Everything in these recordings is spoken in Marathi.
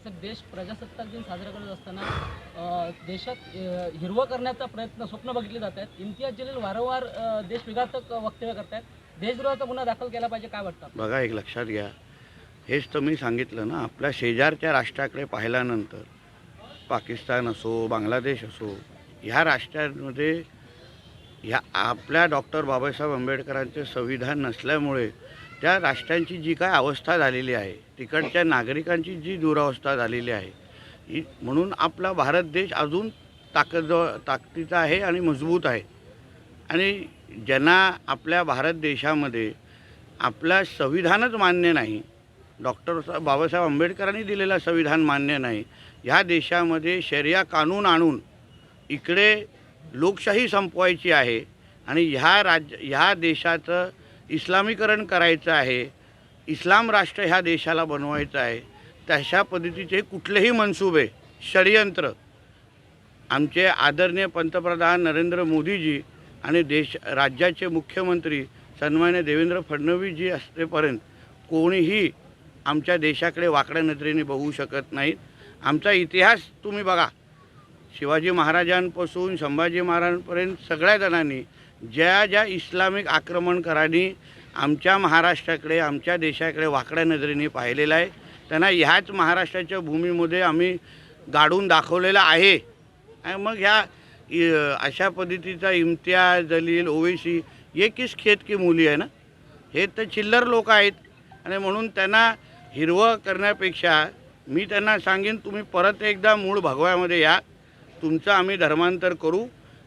देश प्रजासत्ताक दिन साजरा करत असताना देशात हिरवं करण्याचा प्रयत्न स्वप्न बघितले जात आहेत. इम्तियाज जलील वारंवार देशविघातक वक्तव्य करतायत. देशद्रोहाचा गुन्हा दाखल केला पाहिजे, काय वाटतं? बघा, एक लक्षात घ्या, हेच तर मी सांगितलं ना, आपल्या शेजारच्या राष्ट्राकडे पाहिल्यानंतर पाकिस्तान असो, बांगलादेश असो, ह्या राष्ट्रांमध्ये ह्या आपल्या डॉक्टर बाबासाहेब आंबेडकरांचे संविधान नसल्यामुळे त्या राष्ट्रांची जी काय अवस्था झालेली आहे, तिकडच्या नागरिकांची जी दुरावस्था झालेली आहे, म्हणून आपला भारत देश अजून ताकदीचा आहे आणि मजबूत आहे. आणि ज्यांना आपल्या भारत देशामध्ये आपलं संविधानच मान्य नाही, डॉक्टर बाबासाहेब आंबेडकरांनी दिलेलं संविधान मान्य नाही, ह्या देशामध्ये शरिया कानून आणून इकडे लोकशाही संपवायची आहे आणि ह्या देशाचं इस्लामीकरण करायचं आहे, इस्लाम राष्ट्र ह्या देशाला बनवायचं आहे, तशा पद्धतीचे कुठलेही मनसुबे, षडयंत्र आमचे आदरणीय पंतप्रधान नरेंद्र मोदीजी आणि राज्याचे मुख्यमंत्री सन्मान्य देवेंद्र फडणवीसजी असतेपर्यंत कोणीही आमच्या देशाकडे वाकड्या नजरेने बघू शकत नाहीत. आमचा इतिहास तुम्ही बघा, शिवाजी महाराजांपासून संभाजी महाराजांपर्यंत सगळ्या जणांनी ज्या इस्लामिक आक्रमणकारांनी आमच्या महाराष्ट्राकडे, आमच्या देशाकडे वाकड्या नजरेने पाहिलेलं आहे, त्यांना ह्याच महाराष्ट्राच्या भूमीमध्ये आम्ही गाडून दाखवलेलं आहे. आणि मग ह्या अशा पद्धतीचा इम्तियाज जलील, ओवैसी, ये किस खेत की मुली आहे ना, हे तर चिल्लर लोक आहेत. आणि म्हणून त्यांना हिरवं करण्यापेक्षा मी त्यांना सांगेन, तुम्ही परत एकदा मूळ भगव्यामध्ये या, तुमचं आम्ही धर्मांतर करू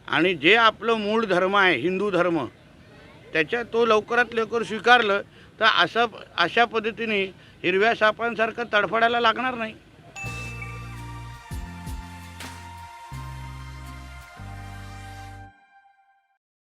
आणि जे आपलं मूळ धर्म आहे, हिंदू धर्म, त्याच्यात तो लवकरात लवकर स्वीकारलं तर अशा पद्धतीने हिरव्या सापांसारखं तडफडायला लागणार नाही.